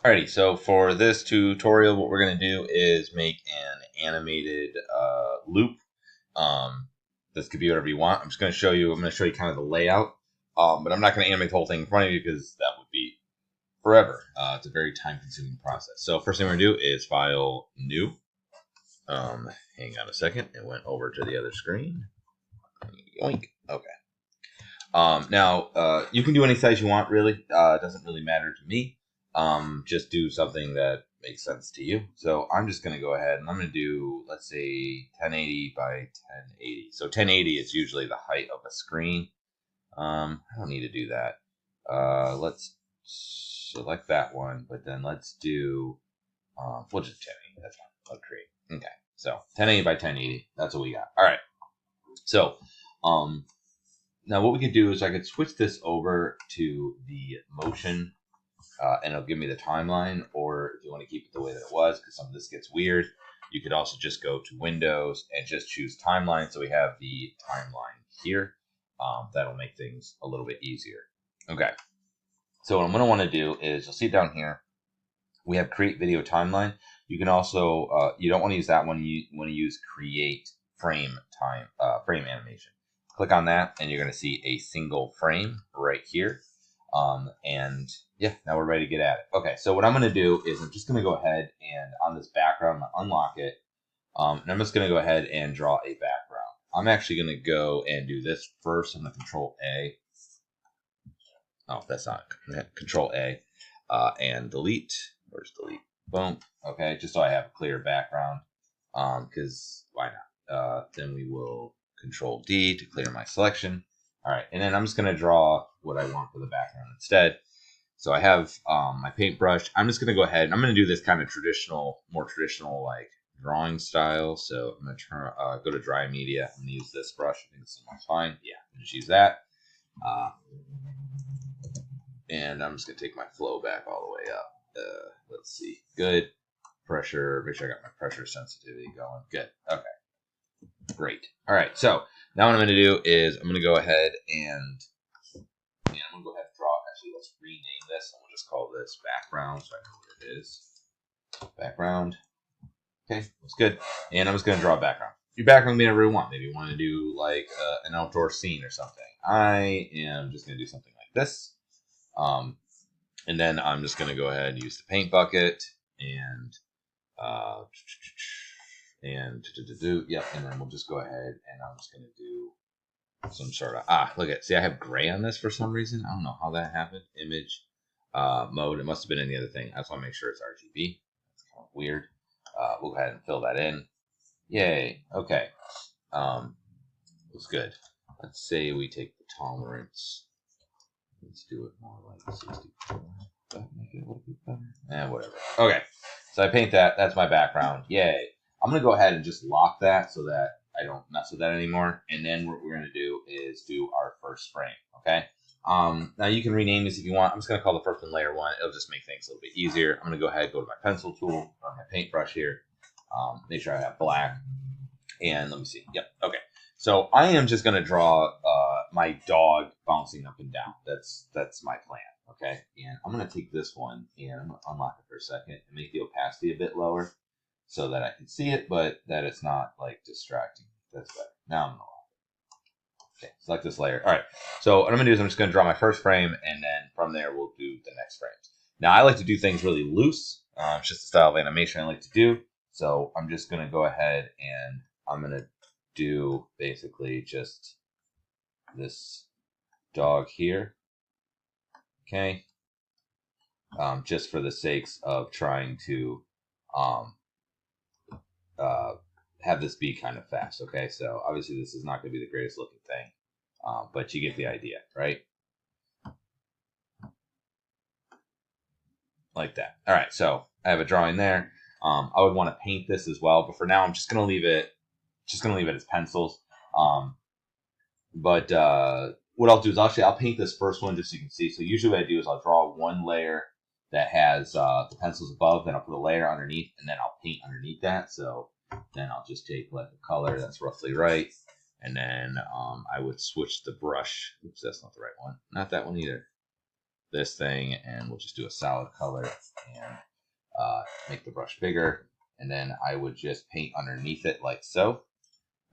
Alrighty, so for this tutorial, what we're going to do is make an animated loop. This could be whatever you want. I'm just going to show you. I'm going to show you kind of the layout, but I'm not going to animate the whole thing in front of you because that would be forever. It's a very time-consuming process. So first thing we're going to do is File, New. Hang on a second. It went over to the other screen. Yoink. Okay. Now you can do any size you want. Really, it doesn't really matter to me. Just do something that makes sense to you. So I'm just going to go ahead and I'm going to do, let's say 1080 by 1080. So 1080 is usually the height of a screen. I don't need to do that. Let's select that one, but then let's do, we'll just 1080. That's fine. I'll create. Okay. So 1080 by 1080. That's what we got. All right. So, now what we could do is I could switch this over to the motion and it'll give me the timeline, or if you want to keep it the way that it was, because some of this gets weird, you could also just go to Windows and just choose timeline. So we have the timeline here. That'll make things a little bit easier. Okay. So what I'm going to want to do is, you'll see down here, we have create video timeline. You can also, you don't want to use that one. You want to use create frame animation. Click on that and you're going to see a single frame right here. And yeah, now we're ready to get at it. Okay, so what I'm going to do is I'm just going to go ahead and on this background, I'm going to unlock it. And I'm just going to go ahead and draw a background. I'm actually going to go and do this first. I'm going to Control A. Oh, that's not Control A and delete. Where's delete? Boom. Okay, just so I have a clear background. Because why not? Then we will Control D to clear my selection. All right, and then I'm just going to draw what I want for the background instead. So I have my paintbrush. I'm just going to go ahead and I'm going to do this kind of more traditional like drawing style. So I'm going to go to dry media. I'm going to use this brush. I think this one's fine. Yeah, I'm just use that. And I'm just going to take my flow back all the way up. Let's see. Good. Pressure. Make sure I got my pressure sensitivity going. Good. Okay. Great. All right. So now what I'm going to do is I'm going to go ahead and I'm going to go ahead and draw. Actually, let's rename this. I'm going to just call this background so I know what it is. Background. Okay, that's good. And I'm just going to draw a background. Your background can be whatever you want. Maybe you want to do like an outdoor scene or something. I am just going to do something like this. And then I'm just going to go ahead and use the paint bucket and yep, and then we'll just go ahead and I'm just going to do some sort of, look at, see, I have gray on this for some reason. I don't know how that happened. Image mode. It must have been any other thing. I just want to make sure it's RGB. It's kind of weird. We'll go ahead and fill that in. Yay. Okay. Looks good. Let's say we take the tolerance. Let's do it more like 64. Make it a little bit better. Whatever. Okay. So I paint that. That's my background. Yay. I'm going to go ahead and just lock that so that I don't mess with that anymore. And then what we're going to do is do our first frame. Okay. Now you can rename this if you want. I'm just going to call the first one layer 1. It'll just make things a little bit easier. I'm going to go ahead and go to my pencil tool or my paintbrush here. Make sure I have black. And let me see. Yep. Okay. So I am just going to draw my dog bouncing up and down. That's my plan. Okay. And I'm going to take this one and I'm going to unlock it for a second and make the opacity a bit lower so that I can see it, but that it's not like distracting. That's better. Now I'm going to lock it. Okay. Select this layer. All right. So what I'm going to do is I'm just going to draw my first frame and then from there we'll do the next frames. Now I like to do things really loose. It's just the style of animation I like to do. So I'm just going to go ahead and I'm going to do basically just this dog here. Okay. Just for the sakes of trying to have this be kind of fast. Okay. So obviously this is not going to be the greatest looking thing, but you get the idea, right? Like that. All right. So I have a drawing there. I would want to paint this as well, but for now I'm just going to leave it as pencils. But what I'll do is I'll paint this first one just so you can see. So usually what I do is I'll draw one layer that has the pencils above, then I'll put a layer underneath, and then I'll paint underneath that. So then I'll just take like a color that's roughly right, and then I would switch the brush. Oops, that's not the right one. Not that one either. This thing, and we'll just do a solid color and make the brush bigger, and then I would just paint underneath it like so.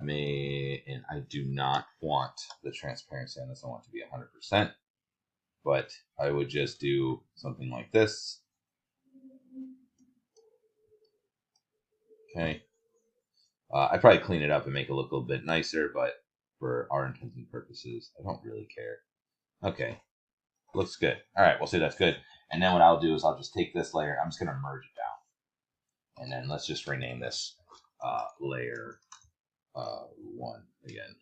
And I do not want the transparency on this. I want it to be 100%, but I would just do something like this. Okay. I'd probably clean it up and make it look a little bit nicer, but for our intents and purposes, I don't really care. Okay. Looks good. All right, we'll see that's good. And then what I'll do is I'll just take this layer. I'm just going to merge it down. And then let's just rename this layer 1 again.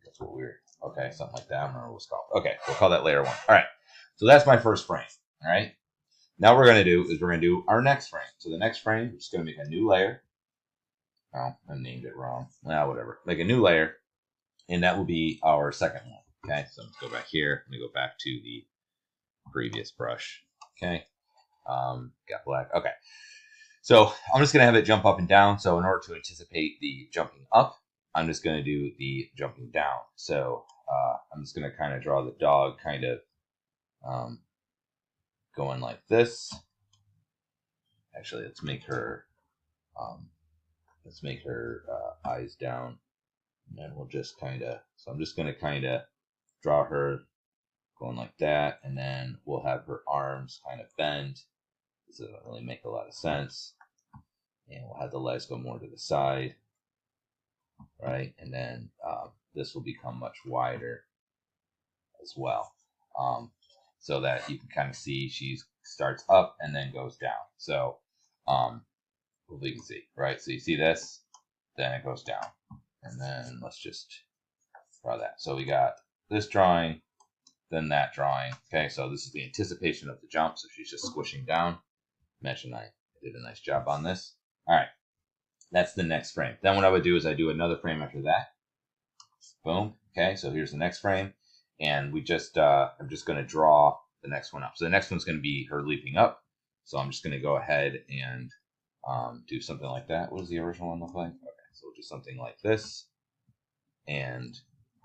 That's what we're, okay, something like that. I don't remember what it's called. Okay, we'll call that layer 1. All right, so that's my first frame. All right, now what we're going to do is we're going to do our next frame. So the next frame, we're just going to make a new layer. Oh, I named it wrong. Well, whatever. Make a new layer, and that will be our second one. Okay, so let's go back here. Let me go back to the previous brush. Okay, got black. Okay, so I'm just gonna have it jump up and down. So in order to anticipate the jumping up, I'm just gonna do the jumping down. So I'm just gonna kind of draw the dog kind of going like this. Actually, let's make her eyes down, and then we'll just kind of. So I'm just gonna kind of draw her going like that, and then we'll have her arms kind of bend. This doesn't really make a lot of sense. And we'll have the legs go more to the side, right? And then this will become much wider as well, so that you can kind of see she starts up and then goes down. So hopefully you can see, right? So you see this, then it goes down, and then let's just draw that. So we got this drawing, then that drawing. Okay, so this is the anticipation of the jump. So she's just squishing down. Imagine I did a nice job on this. All right, that's the next frame. Then what I would do is I do another frame after that. Boom. Okay, so here's the next frame, and we just I'm just going to draw the next one up. So the next one's going to be her leaping up. So I'm just going to go ahead and do something like that. What does the original one look like? Okay, so we'll do something like this, and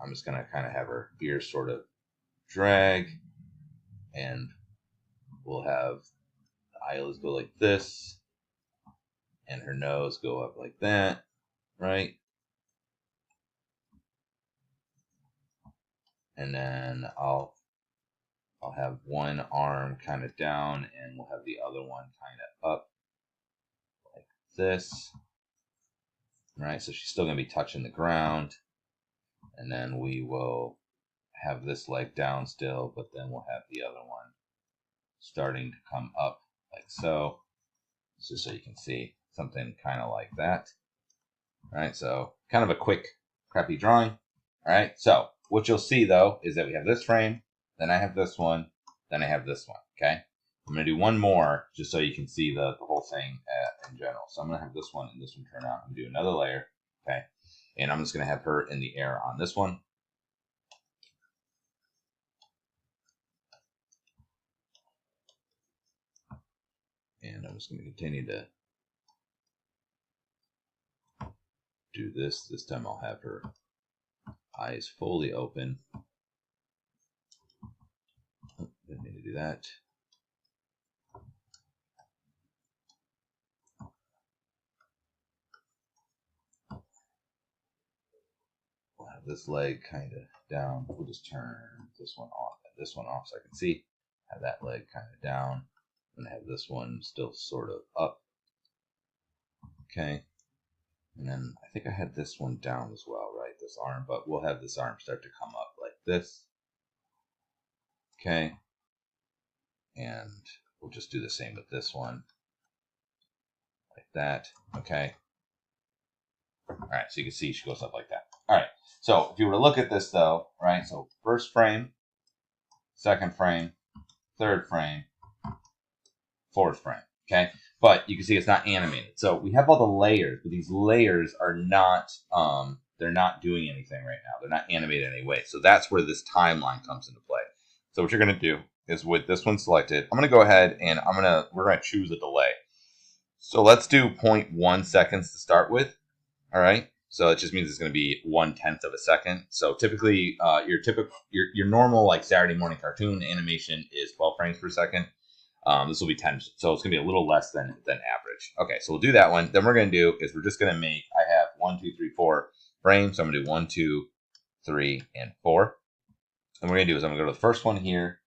I'm just going to kind of have her ears sort of drag, and we'll have the eyelids go like this, and her nose go up like that, right? And then I'll have one arm kind of down, and we'll have the other one kind of up like this, right? So she's still going to be touching the ground, and then we will have this leg down still, but then we'll have the other one starting to come up like so, just so you can see something kind of like that. All right, so kind of a quick, crappy drawing. All right, so what you'll see though is that we have this frame, then I have this one, then I have this one. Okay, I'm gonna do one more just so you can see the whole thing in general. So I'm gonna have this one and this one turn out. I'm gonna do another layer. Okay, and I'm just gonna have her in the air on this one. And I'm just going to continue to do this. This time I'll have her eyes fully open. Oh, didn't need to do that. We'll have this leg kind of down. We'll just turn this one off and this one off so I can see. Have that leg kind of down. And have this one still sort of up. Okay. And then I think I had this one down as well, right? This arm, but we'll have this arm start to come up like this. Okay. And we'll just do the same with this one. Like that. Okay. All right, so you can see she goes up like that. All right, so if you were to look at this though, right? So first frame, second frame, third frame, fourth frame, okay? But you can see it's not animated. So we have all the layers, but these layers are not, they're not doing anything right now. They're not animated in any way. So that's where this timeline comes into play. So what you're gonna do is with this one selected, I'm gonna go ahead and we're gonna choose a delay. So let's do 0.1 seconds to start with. All right, so it just means it's going to be 1/10 of a second. So typically, your normal like Saturday morning cartoon animation is 12 frames per second. This will be 10, so it's going to be a little less than average. Okay, so we'll do that one. Then we're going to do is we're just going to make, I have 1, 2, 3, 4 frames. So I'm going to do 1, 2, 3, and 4. And what we're going to do is I'm going to go to the first one here,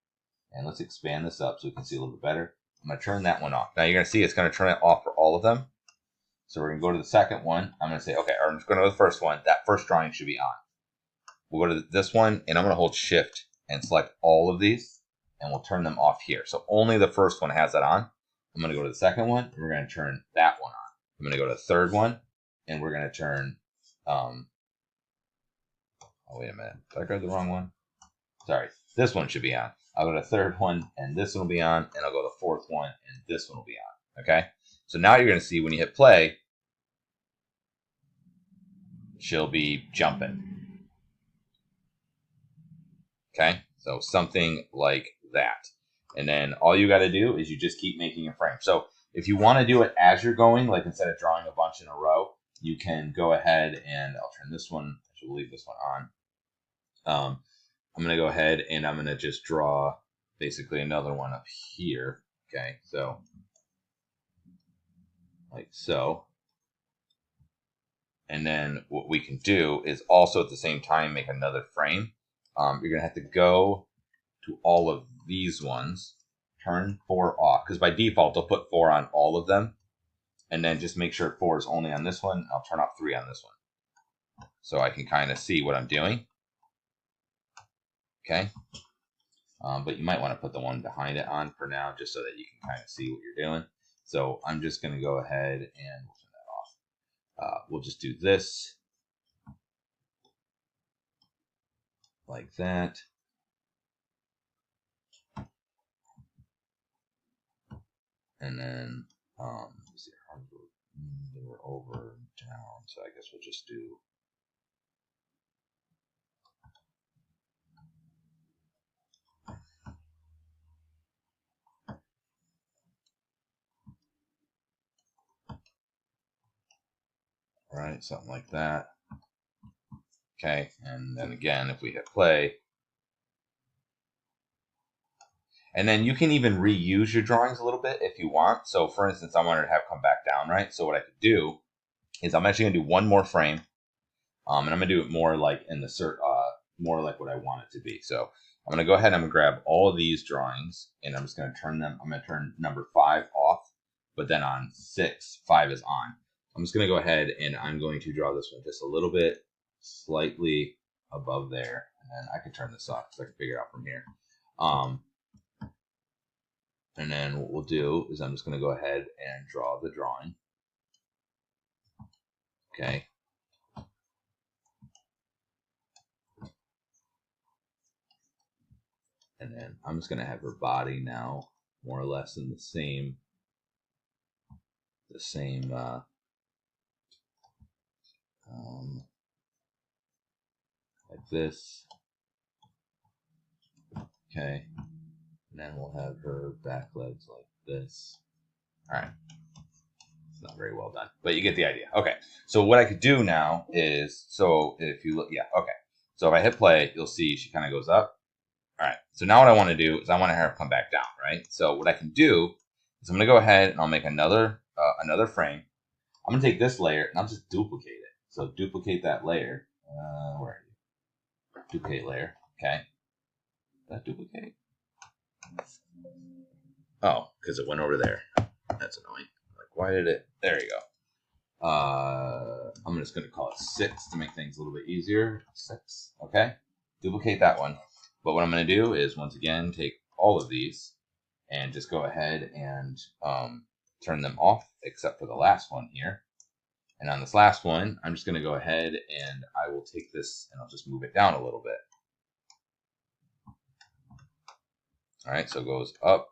and let's expand this up so we can see a little bit better. I'm going to turn that one off. Now you're going to see it's going to turn it off for all of them. So we're going to go to the second one. I'm going to say, okay, I'm just going to go to the first one. That first drawing should be on. We'll go to this one, and I'm going to hold Shift and select all of these, and we'll turn them off here. So only the first one has that on. I'm going to go to the second one, and we're going to turn that one on. I'm going to go to the third one, and we're going to turn, oh, wait a minute. Did I grab the wrong one? Sorry. This one should be on. I'll go to the third one, and this one will be on, and I'll go to the fourth one, and this one will be on. Okay? So now you're going to see when you hit play, she'll be jumping. Okay? So something like that. And then all you got to do is you just keep making a frame. So if you want to do it as you're going, like instead of drawing a bunch in a row, you can go ahead and I'll turn this one, I should leave this one on. I'm going to go ahead and I'm going to just draw basically another one up here. Okay, so like so. And then what we can do is also at the same time make another frame. You're going to have to go to all of these ones, turn 4 off, because by default they'll put 4 on all of them, and then just make sure 4 is only on this one. I'll turn off 3 on this one, so I can kind of see what I'm doing. Okay, but you might want to put the one behind it on for now, just so that you can kind of see what you're doing. So I'm just going to go ahead and we'll turn that off. We'll just do this like that. And then, let's see, they were over and down, so I guess we'll just do. Right, something like that. Okay, and then again, if we hit play, and then you can even reuse your drawings a little bit if you want. So for instance, I wanted to have come back down, right? So what I could do is I'm actually gonna do one more frame, and I'm gonna do it more like in the more like what I want it to be. So I'm gonna go ahead and I'm gonna grab all of these drawings, and I'm just gonna turn them. I'm gonna turn number 5 off, but then on 6, 5 is on. I'm just gonna go ahead and I'm going to draw this one just a little bit, slightly above there, and then I can turn this off so I can figure it out from here. And then what we'll do is I'm just going to go ahead and draw the drawing. Okay. And then I'm just going to have her body now more or less in the same like this. Okay. And then we'll have her back legs like this. All right. It's not very well done, but you get the idea. Okay. So what I could do now is, so if you look, yeah, okay. So if I hit play, you'll see she kind of goes up. All right. So now what I want to do is I want to have her come back down, right? So what I can do is I'm going to go ahead and I'll make another frame. I'm going to take this layer and I'll just duplicate it. So duplicate that layer. Where are you? Duplicate layer. Okay. Did that duplicate? Oh, because it went over there. That's annoying. Like, why did it? There you go. I'm just going to call it 6 to make things a little bit easier. 6. Okay. Duplicate that one. But what I'm going to do is, once again, take all of these and just go ahead and turn them off, except for the last one here. And on this last one, I'm just going to go ahead and I will take this and I'll just move it down a little bit. All right, so it goes up.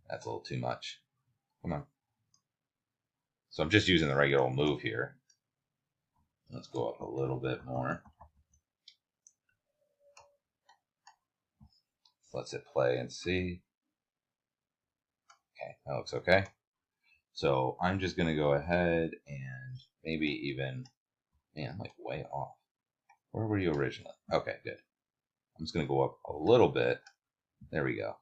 That's a little too much. Come on. So I'm just using the regular old move here. Let's go up a little bit more. Let's hit play and see. Okay, that looks okay. So I'm just going to go ahead and maybe even, man, like way off. Where were you originally? Okay, good. I'm just going to go up a little bit. There we go.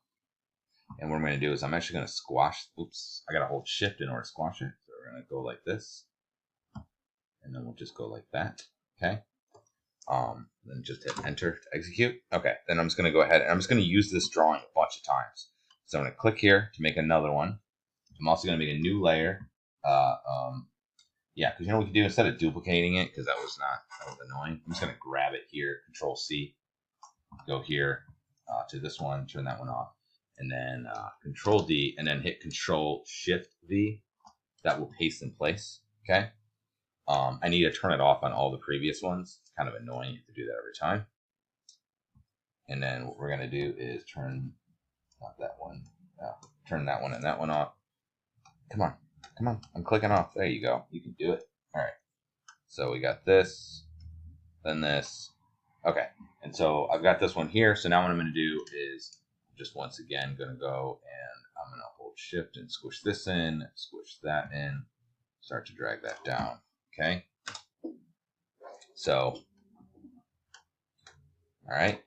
And what I'm going to do is I'm actually going to squash. Oops, I got to hold shift in order to squash it. So we're going to go like this. And then we'll just go like that. Okay. Then just hit enter to execute. Okay. Then I'm just going to go ahead and I'm just going to use this drawing a bunch of times. So I'm going to click here to make another one. I'm also going to make a new layer. Yeah, because you know what we can do instead of duplicating it, because that was annoying. I'm just going to grab it here, Control C, go here to this one, turn that one off, and then Control D, and then hit Control Shift V. That will paste in place. Okay. I need to turn it off on all the previous ones. It's kind of annoying to do that every time. And then what we're going to do is turn that one and that one off. Come on. Come on. I'm clicking off. There you go. You can do it. All right. So we got this, then this. Okay. And so I've got this one here. So now what I'm going to do is just once again going to go and I'm going to hold shift and squish this in, squish that in, start to drag that down. Okay. So, all right.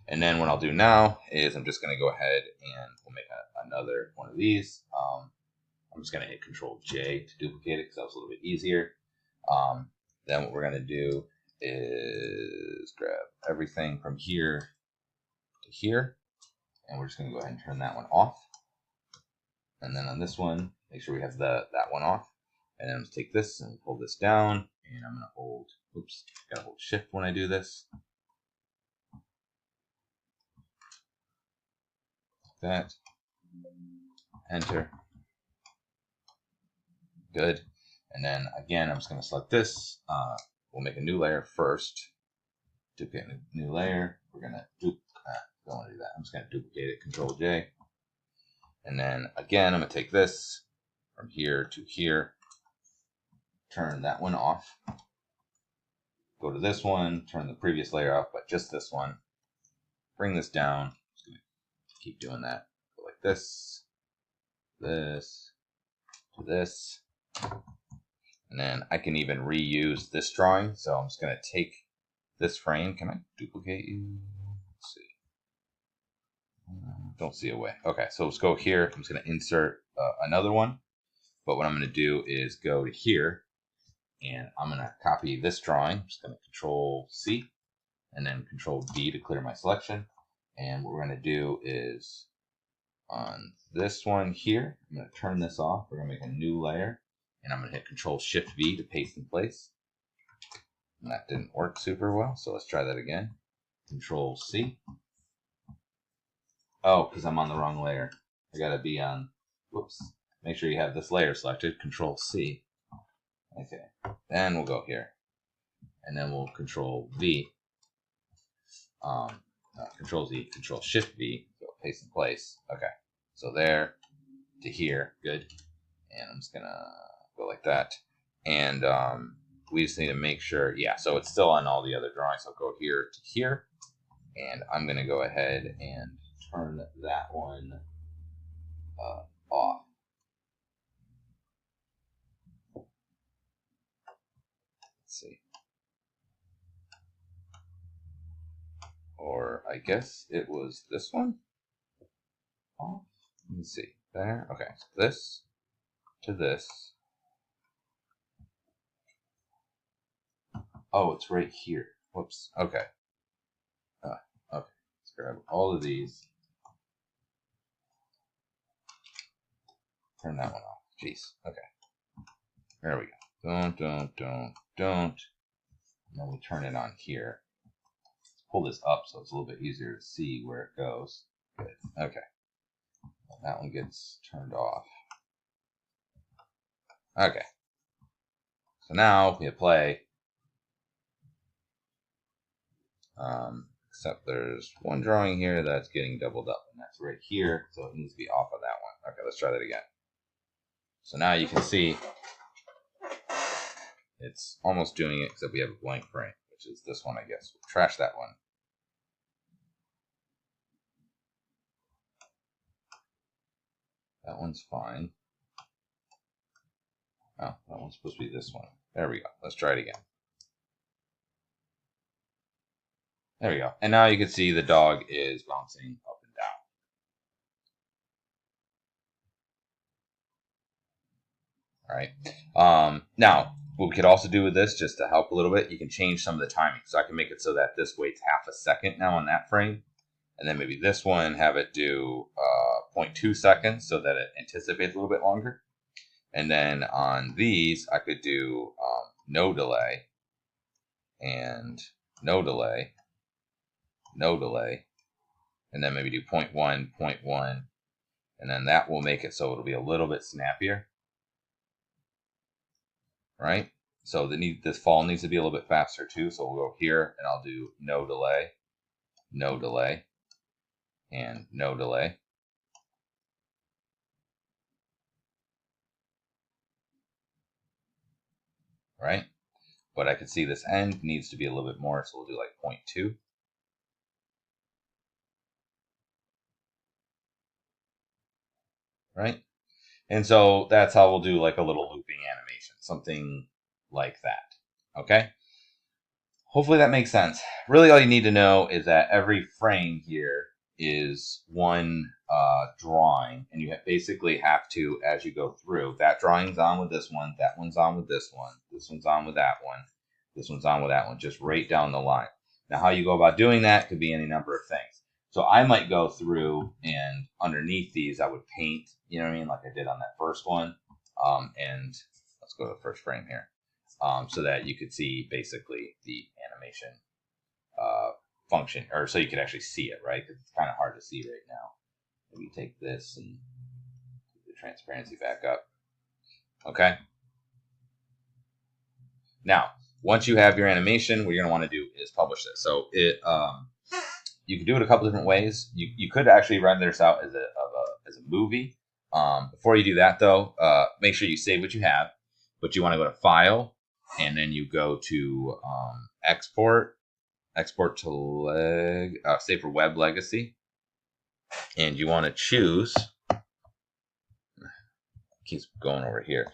And then what I'll do now is I'm just going to go ahead and we'll make another one of these. I'm just going to hit Control J to duplicate it because that was a little bit easier. Then what we're going to do is grab everything from here to here. And we're just going to go ahead and turn that one off. And then on this one, make sure we have that one off. And then I'm going to take this and pull this down. And I'm going to hold, oops, got to hold shift when I do this. Like that. Enter. Good. And then again, I'm just going to select this. We'll make a new layer first. Duplicate a new layer. We're going to don't want to do that. I'm just going to duplicate it. Control J. And then again, I'm going to take this from here to here. Turn that one off. Go to this one. Turn the previous layer off, but just this one. Bring this down. Just going to keep doing that. Go like this. This. To this. And then I can even reuse this drawing. So I'm just going to take this frame. Can I duplicate you? Let's see. Don't see a way. Okay, so let's go here. I'm just going to insert another one. But what I'm going to do is go to here. And I'm going to copy this drawing. I'm just going to Control C. And then Control V to clear my selection. And what we're going to do is on this one here, I'm going to turn this off. We're going to make a new layer. And I'm going to hit Control Shift V to paste in place. And that didn't work super well, so let's try that again. Control C. Oh, because I'm on the wrong layer. I got to be on, whoops. Make sure you have this layer selected. Control C. Okay. Then we'll go here. And then we'll Control V. Control Z, Control Shift V. So paste in place. Okay. So there to here. Good. And I'm just going to go like that. And we just need to make sure, yeah, so it's still on all the other drawings. So I'll go here to here, and I'm going to go ahead and turn that one off. Let's see. Or I guess it was this one off. Let me see. There. Okay, so this to this. Oh, it's right here. Whoops. Okay. Okay. Let's grab all of these. Turn that one off. Jeez. Okay. There we go. Don't. And then we turn it on here. Let's pull this up so it's a little bit easier to see where it goes. Good. Okay. Well, that one gets turned off. Okay. So now we hit play. Except there's one drawing here that's getting doubled up, and that's right here, so it needs to be off of that one. Okay, let's try that again. So now you can see it's almost doing it, except we have a blank frame, which is this one, I guess. We'll trash that one. That one's fine. Oh, that one's supposed to be this one. There we go. Let's try it again. There we go. And now you can see the dog is bouncing up and down. All right. Now, what we could also do with this, just to help a little bit, you can change some of the timing. So I can make it so that this waits half a second now on that frame. And then maybe this one, have it do 0.2 seconds so that it anticipates a little bit longer. And then on these, I could do no delay and no delay, no delay, and then maybe do 0.1, 0.1, and then that will make it so it'll be a little bit snappier, right? So this fall needs to be a little bit faster too. So we'll go here and I'll do no delay, no delay, and no delay. Right? But I can see this end needs to be a little bit more, so we'll do like 0.2. Right? And so that's how we'll do like a little looping animation, something like that. Okay? Hopefully that makes sense. Really all you need to know is that every frame here is one drawing, and you basically have to, as you go through, that drawing's on with this one, that one's on with this one, this one's on with that one, this one's on with that one, just right down the line. Now how you go about doing that could be any number of things. So I might go through and underneath these I would paint, you know what I mean, like I did on that first one. And let's go to the first frame here, so that you could see basically the animation function, or so you could actually see it, right? Because it's kind of hard to see right now. Maybe take this and put the transparency back up. Okay. Now, once you have your animation, what you're going to want to do is publish this. So you can do it a couple different ways. You could actually render this out as a movie. Before you do that, though, make sure you save what you have. But you want to go to File, and then you go to Export to save for Web Legacy, and you want to choose. Keeps going over here.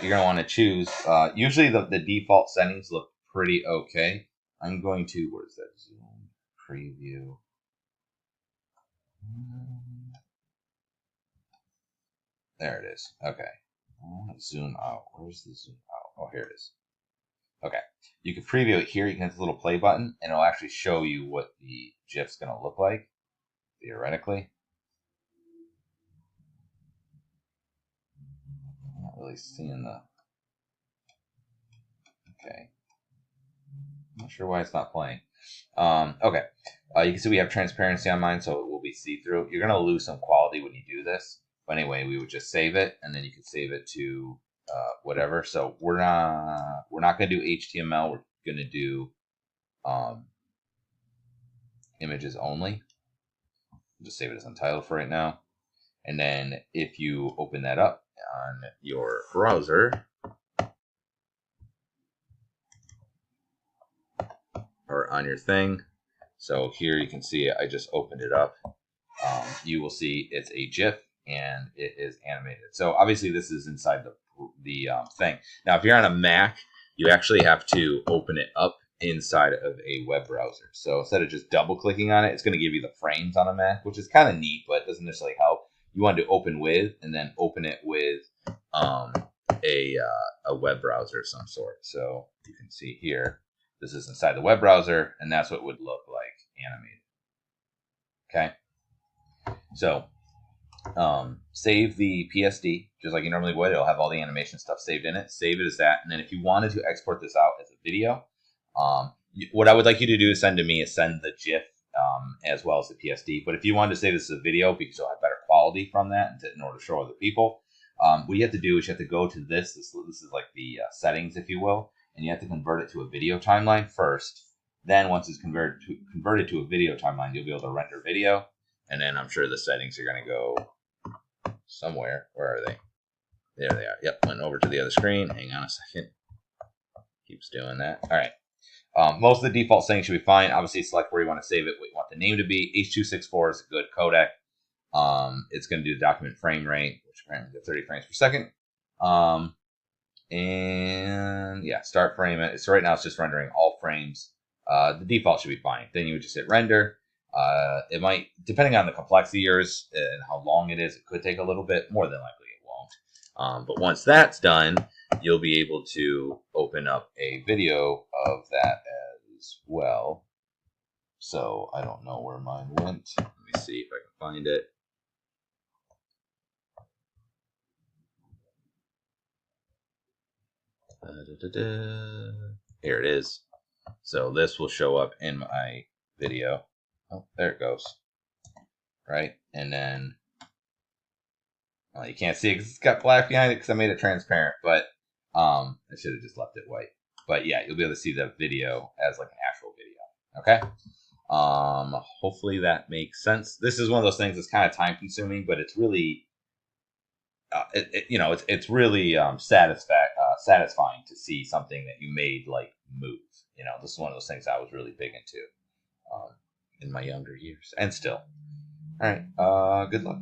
You're gonna want to choose. Usually the default settings look pretty okay. I'm going to, what is that? Zoom preview. There it is. Okay. I want to zoom out. Where's the zoom out? Oh, here it is. Okay. You can preview it here. You can hit the little play button, and it'll actually show you what the GIF's going to look like, theoretically. I'm not really seeing the... Okay. I'm not sure why it's not playing. Okay. You can see we have transparency on mine, so it will be see-through. You're going to lose some quality when you do this. But anyway, we would just save it, and then you can save it to whatever. So we're not going to do HTML. We're going to do images only. I'll just save it as untitled for right now. And then if you open that up on your browser, or on your thing, so here you can see I just opened it up. You will see it's a GIF and it is animated. So obviously this is inside the thing. Now if you're on a Mac, you actually have to open it up inside of a web browser. So instead of just double clicking on it, it's going to give you the frames on a Mac, which is kind of neat, but it doesn't necessarily help. You want to open with, and then open it with a web browser of some sort. So you can see here, this is inside the web browser, and that's what it would look like animated. Okay. So save the PSD just like you normally would. It'll have all the animation stuff saved in it. Save it as that. And then if you wanted to export this out as a video, what I would like you to do is send the GIF as well as the PSD. But if you wanted to save this as a video, because you'll have better quality from that in order to show other people, what you have to do is you have to go to this. This is like the settings, if you will, and you have to convert it to a video timeline first. Then once it's converted to a video timeline, you'll be able to render video. And then I'm sure the settings are going to go somewhere. Where are they? There they are. Yep, went over to the other screen. Hang on a second. Keeps doing that. All right. Most of the default settings should be fine. Obviously, select where you want to save it, what you want the name to be. H.264 is a good codec. It's going to do the document frame rate, which apparently is 30 frames per second. And yeah, start frame it. So right now it's just rendering all frames. The default should be fine. Then you would just hit render. It might, depending on the complexity of yours and how long it is, it could take a little bit. More than likely it won't. But once that's done, you'll be able to open up a video of that as well. So I don't know where mine went. Let me see if I can find it. Here it is. So this will show up in my video. Oh, there it goes. Right? And then, well, you can't see it because it's got black behind it because I made it transparent, but I should have just left it white. But yeah, you'll be able to see the video as like an actual video. Okay? Hopefully that makes sense. This is one of those things that's kind of time consuming, but it's really it's really satisfying to see something that you made like move. This is one of those things I was really big into in my younger years, and still. All right. Good luck.